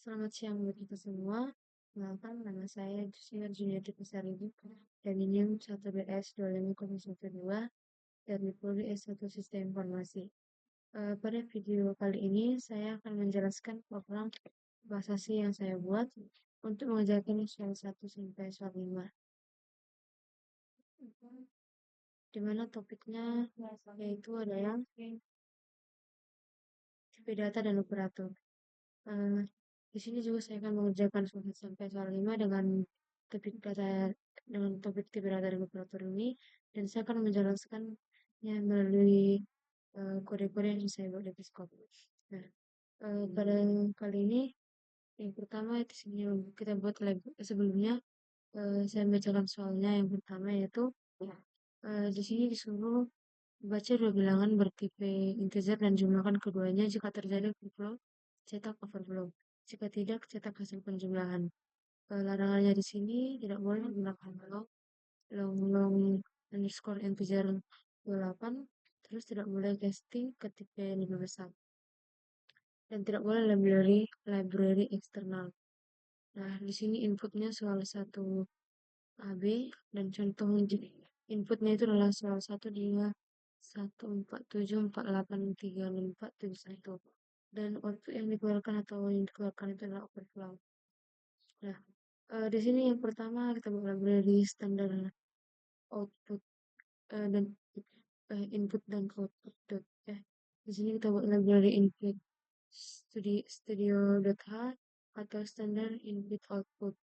Selamat siang buat kita semua. Kenalkan, nama saya Junior Junior Dipasaribu dan NIM 1BS 25012 dari Prodi S1 Sistem Informasi. Pada video kali ini, saya akan menjelaskan program bahasa yang saya buat untuk mengajarkan soal 1 sampai soal 5. Di mana topiknya yaitu adalah tipe data dan operator. Eh, di sini juga saya akan mengerjakan soal sampai soal 5 topik data topik tipe data dan operator ini, dan saya akan menjelaskannya melalui kode-kode yang saya buat di Discord. Nah, pada kali ini yang pertama di sini kita buat sebelumnya saya membacakan soalnya. Yang pertama yaitu di sini disuruh baca dua bilangan bertipe integer dan jumlahkan keduanya jika terjadi overflow, cetak overflow. Jika tidak, cetak hasil penjumlahan. Larangannya di sini tidak boleh menggunakan long underscore integer 28, terus tidak boleh casting ke tipe lebih besar, dan tidak boleh library eksternal. Nah, di sini inputnya soal 1 AB, dan contoh inputnya itu adalah soal 1 dia 1474834 dan output yang dikeluarkan itu adalah overflow. Nah, di sini yang pertama kita mulai dari standar output dan input dan output di sini kita buat library input studio.h atau standar input output,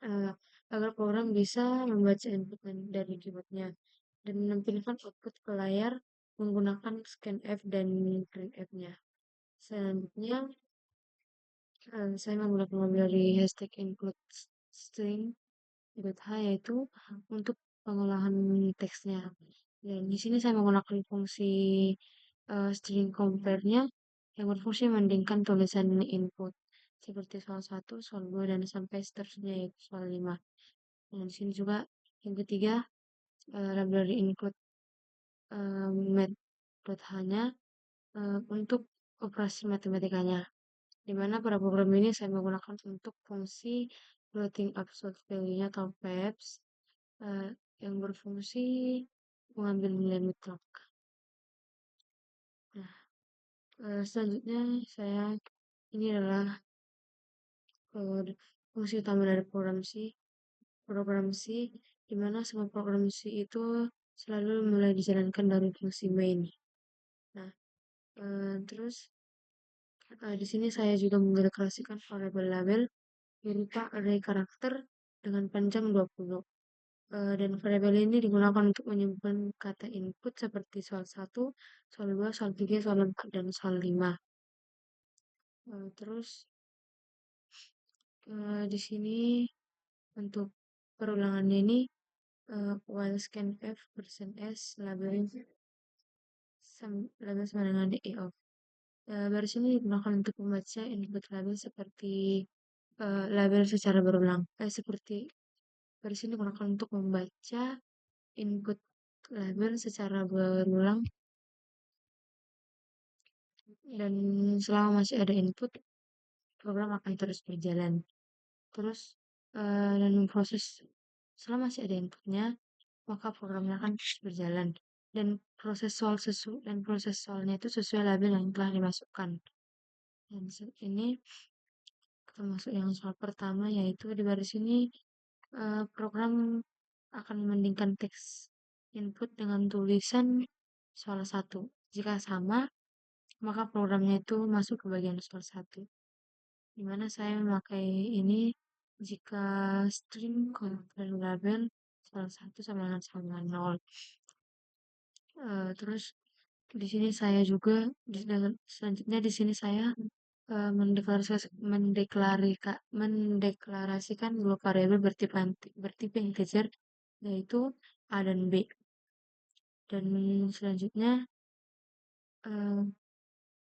uh, agar program bisa membaca input dari keyboardnya dan menampilkan output ke layar menggunakan scanf dan printf-nya. Selanjutnya, saya menggunakan library hashtag include string.h yaitu untuk pengolahan teksnya. Dan di sini saya menggunakan fungsi string compare-nya yang berfungsi membandingkan tulisan input seperti soal 1, soal 2, dan sampai seterusnya yaitu soal 5. Dan di sini juga yang ketiga, library include math.h-nya untuk operasi matematikanya, di mana pada program ini saya menggunakan untuk fungsi floating absolute value-nya atau FABS yang berfungsi mengambil nilai mutlak. Nah, selanjutnya ini adalah fungsi utama dari program C, di mana semua program C itu selalu mulai dijalankan dari fungsi main. Nah, terus di sini saya juga mendeklarasikan variabel label berupa array karakter dengan panjang 20. Dan variabel ini digunakan untuk menyimpan kata input seperti soal 1, soal 2, soal 3, soal 4, dan soal 5. Terus di sini untuk perulangannya ini while scanf %s label sama dengan DE off. Baris ini digunakan untuk membaca input label seperti label secara berulang. Seperti baris ini digunakan untuk membaca input label secara berulang, dan selama masih ada input, program akan terus berjalan. Terus dan memproses selama masih ada inputnya, maka programnya akan terus berjalan. Dan proses soalnya itu sesuai label yang telah dimasukkan. Dan ini termasuk yang soal pertama, yaitu di baris ini program akan membandingkan teks input dengan tulisan soal 1. Jika sama, maka programnya itu masuk ke bagian soal 1. Di mana saya memakai ini jika string compare label soal 1 sama dengan 0. Terus di sini saya juga selanjutnya di sini saya mendeklarasikan dua variabel bertipe integer, yaitu A dan B. Dan selanjutnya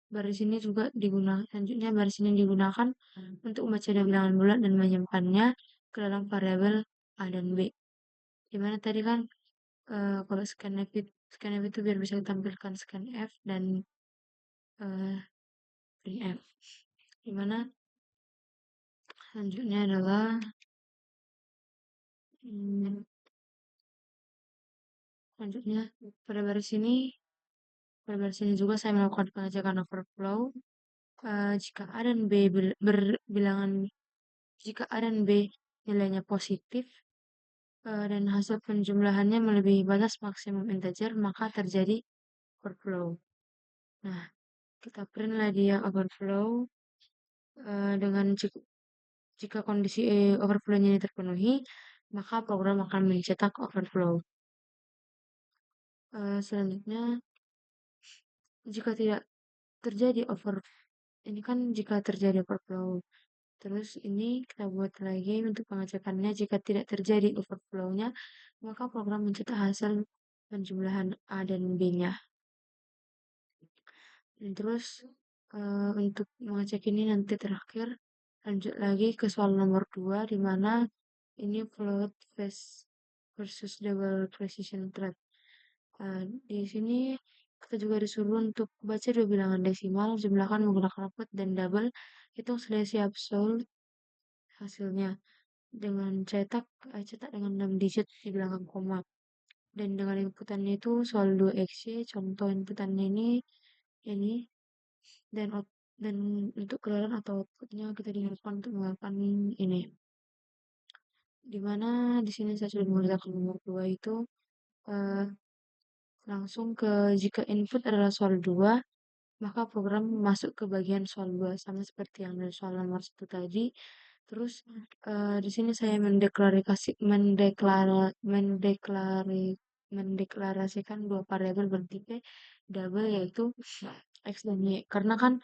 baris ini digunakan untuk membaca bilangan bulat dan menyimpannya ke dalam variabel A dan B. Dimana tadi kan kalau scanf itu biar bisa ditampilkan scanf dan printf. Dimana Selanjutnya adalah hmm, selanjutnya pada baris ini pada baris ini juga saya melakukan pengecekan overflow. Jika A dan B berbilangan jika A dan B nilainya positif dan hasil penjumlahannya melebihi batas maksimum integer, maka terjadi overflow. Nah, kita print lah dia overflow dengan jika kondisi overflow-nya ini terpenuhi, maka program akan mencetak overflow. Selanjutnya, jika tidak terjadi ini kan jika terjadi overflow. Terus ini kita buat lagi untuk pengecekannya. Jika tidak terjadi overflow-nya, maka program mencetak hasil penjumlahan A dan B-nya. Dan terus untuk mengecek ini nanti terakhir lanjut lagi ke soal nomor 2 di mana ini float versus double precision thread. Di sini kita juga disuruh untuk baca dua bilangan desimal, jumlahkan menggunakan float dan double, hitung selisih absolut hasilnya dengan cetak dengan 6 digit di belakang koma. Dan dengan inputannya itu soal 2XY, contoh inputannya ini dan dan untuk keluaran atau outputnya kita diharuskan untuk melakukan ini. Dimana di sini saya sudah mengerjakan nomor 2 itu eh, langsung ke jika input adalah soal 2 maka program masuk ke bagian soal 2 sama seperti yang dari soal nomor 1 tadi. Terus di sini saya mendeklarasikan dua variabel bertipe double yaitu x dan y. Karena kan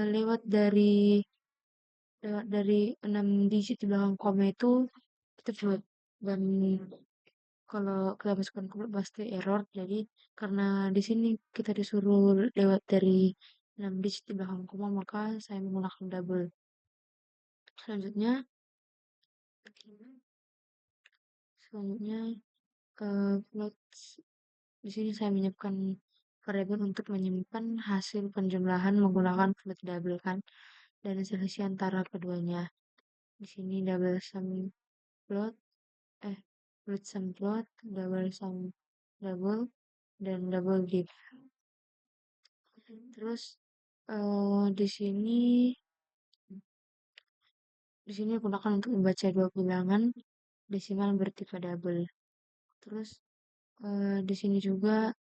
lewat dari 6 digit di belakang koma itu kita float dan kalau kita masukkan koma pasti error. Jadi karena di sini kita disuruh lewat dari 6 digit di belakang koma maka saya menggunakan double. Selanjutnya selanjutnya float di sini saya menyiapkan variabel untuk menyimpan hasil penjumlahan menggunakan float double kan dan selisih antara keduanya. Di sini double sum float root sum float, double sum double, dan double div. Terus di sini gunakan untuk membaca dua bilangan desimal bertipe double. Terus di sini juga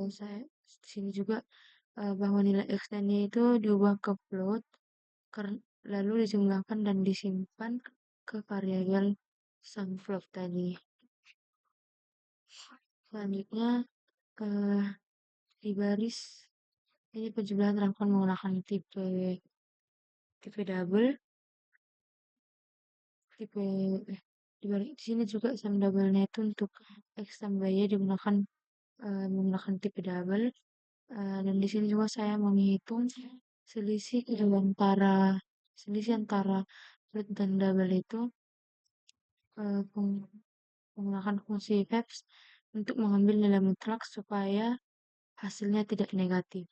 saya di sini juga bahwa nilai x dan y itu diubah ke float lalu dijumlahkan dan disimpan ke variabel sum float tadi. Selanjutnya eh, di baris ini penjumlahan dilakukan menggunakan tipe double, tipe di sini juga sum double-nya itu untuk x tambah y digunakan menggunakan tipe double. Dan di sini juga saya menghitung selisih selisih antara root dan double itu menggunakan fungsi VEBS untuk mengambil nilai mutlak supaya hasilnya tidak negatif.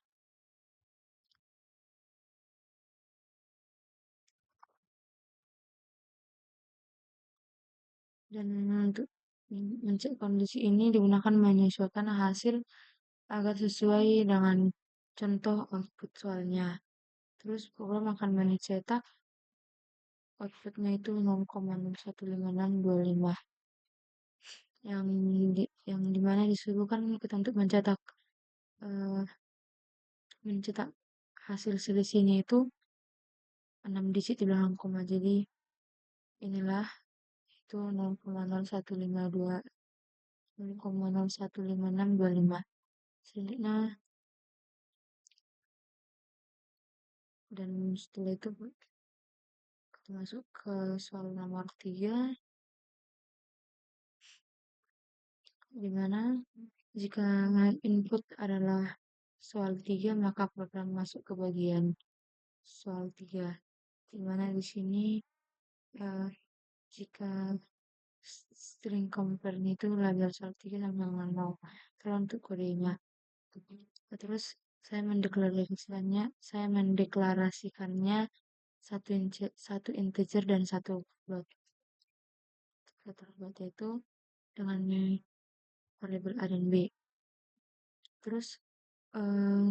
Dan untuk mencek kondisi ini digunakan menyesuaikan hasil agar sesuai dengan contoh output soalnya. Terus program akan mencetak outputnya itu 0,015625 yang yang dimana disuruh kan kita untuk eh, mencetak hasil selisihnya itu 6 digit di belakang koma. Jadi inilah itu 0,015625. Selanjutnya dan setelah itu kita masuk ke soal nomor 3 di mana jika input adalah soal 3 maka program masuk ke bagian soal 3 di mana di sini eh, jika string compare itu label soal 3 sama dengan 0 kalau untuk kodenya. Terus saya mendeklarasikannya satu integer dan satu float. Satu float itu dengan variabel A dan B. Terus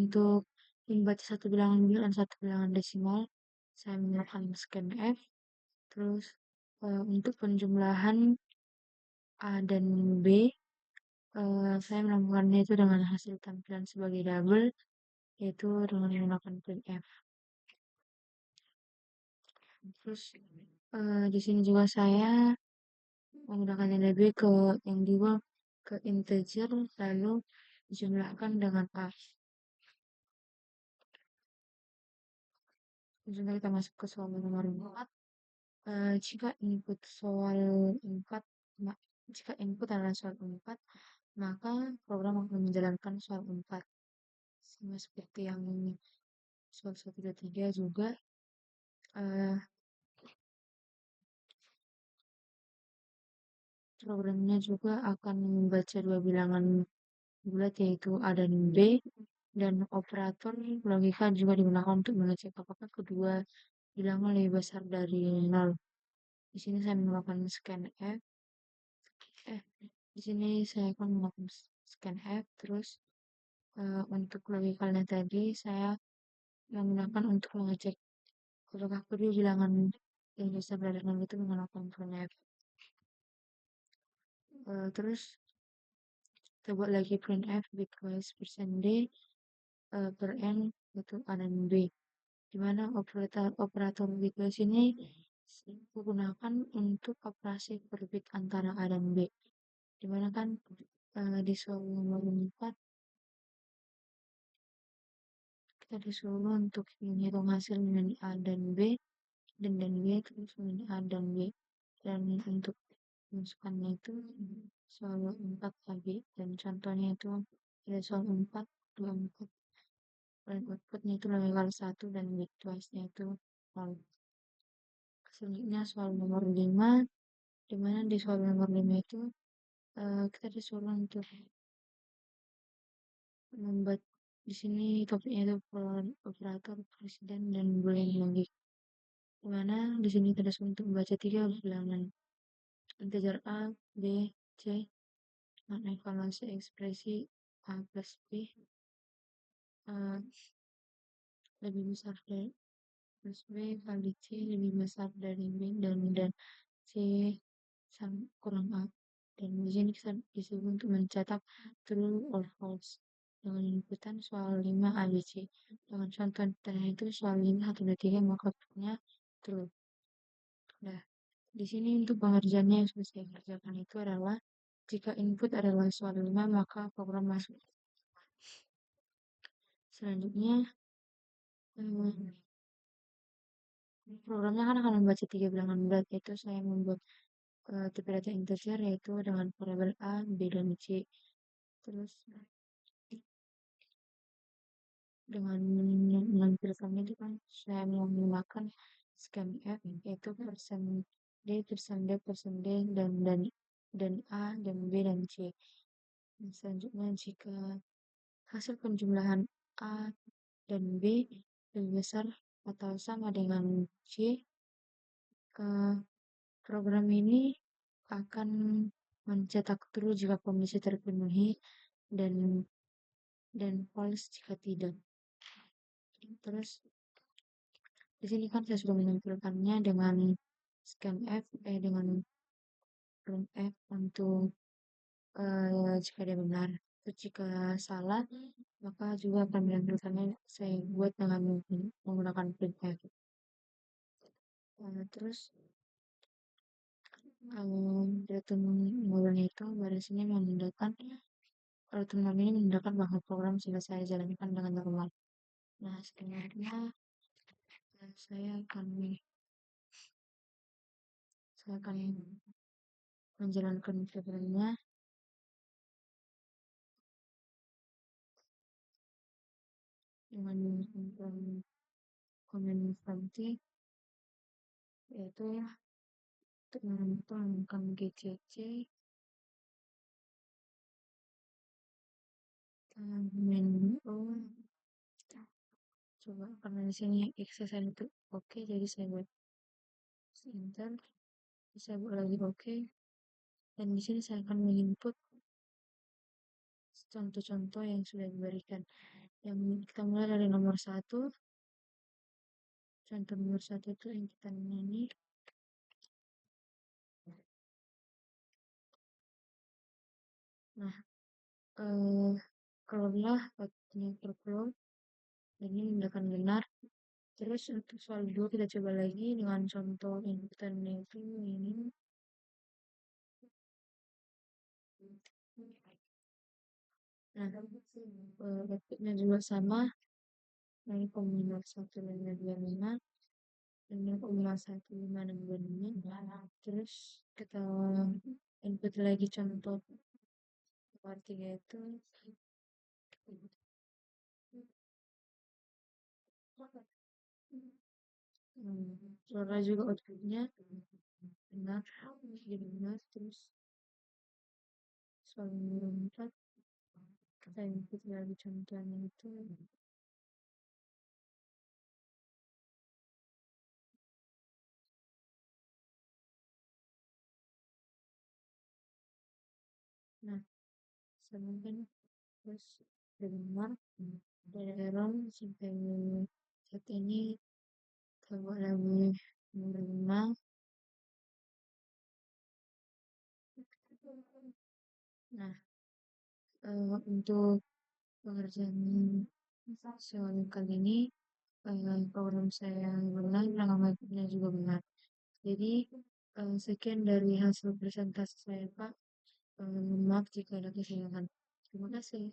untuk membaca satu bilangan real dan satu bilangan desimal, saya menggunakan scanf. Terus untuk penjumlahan A dan B, saya melakukannya itu dengan hasil tampilan sebagai double, yaitu dengan menggunakan printf. Terus di sini juga saya menggunakan nilai B yang diubah ke integer lalu dijumlahkan dengan A. Selanjutnya kita masuk ke soal nomor 4. Jika input soal 4, jika input adalah soal 4, maka program akan menjalankan soal 4. Sama seperti yang soal 123 juga, uh, programnya juga akan membaca dua bilangan bulat yaitu A dan B, dan operator logika juga digunakan untuk mengecek apakah kedua bilangan lebih besar dari 0. Di sini saya menggunakan scanf. Di sini saya akan menggunakan scanf. Terus untuk logikalnya tadi saya menggunakan untuk mengecek apakah kedua bilangan yang besar dari 0 itu menggunakan printf. Terus kita buat lagi printf bitwise %d per n itu A dan B, di mana operator bitwise ini digunakan untuk operasi per bit antara A dan B, di mana kan di soal nomor 4 kita disuruh untuk menghitung hasil menjadi A dan B, dan B terus menjadi A dan B, dan untuk masukannya itu soal 4 AB, dan contohnya itu ada soal 4, 24, dan outputnya itu level 1 dan bitwise-nya itu 0. Selanjutnya soal nomor 5, di mana di soal nomor 5 itu kita disuruh untuk membuat di sini topiknya itu operator presiden dan boolean logic, di mana di sini kita disuruh untuk membaca tiga bilangan integer A, B, C dengan evaluasi ekspresi A plus B lebih besar dari plus B kali C lebih besar dari B, dan C kurang A. Dan di sini kita disuruh untuk mencetak true or false dengan inputan soal 5 ABC. Dengan contoh tadi itu soal 5 1 2 3, maka outputnya true. Nah, di sini untuk pengerjaannya yang sudah saya kerjakan itu adalah jika input adalah soal 5, maka program masuk. Selanjutnya programnya kan akan membaca tiga bilangan bulat, yaitu saya membuat tipe data integer yaitu dengan variabel A, B, dan C. Terus dengan menampilkannya itu kan saya menggunakan scanf yaitu %d, dan A, dan B, dan C. Dan selanjutnya jika hasil penjumlahan A dan B lebih besar atau sama dengan C, program ini akan mencetak true jika kondisi terpenuhi, dan false jika tidak. Terus di sini kan saya sudah menampilkannya dengan scanf dengan printf untuk jika dia benar. Terus jika salah, maka juga akan menampilkannya saya buat dengan menggunakan printf. Terus return itu barisnya menandakan return ini menandakan bahwa program sudah saya jalankan dengan normal. Nah, sebenarnya saya akan menjalankan programnya dengan command prompt, yaitu untuk menentukan GCC menu Coba karena di sini XSN itu oke, jadi saya buat enter, saya buat lagi oke, dan di sini saya akan menginput contoh-contoh yang sudah diberikan. Yang kita mulai dari nomor satu, contoh nomor satu itu yang kita ini. Nah, keluarlah waktunya curriculum, dan ini menunjukkan benar. Terus untuk soal dua kita coba lagi dengan contoh inputan itu ini. Nah, outputnya juga sama. Nah, ini kombinasi 1,25 dengan kombinasi 1,5 dan 2,5. Terus kita input lagi contoh nomor 3 itu. Suara juga outputnya benar, jadi benar. Terus soal nomor 4 kita input lagi contohnya itu. Nah, sedangkan terus benar dari error sampai saat ini coba lagi menerima. Nah, untuk pengerjaan soal kali ini program saya benar, alamatnya juga benar. Jadi sekian dari hasil presentasi saya Pak. Maaf jika ada kesalahan. Terima kasih.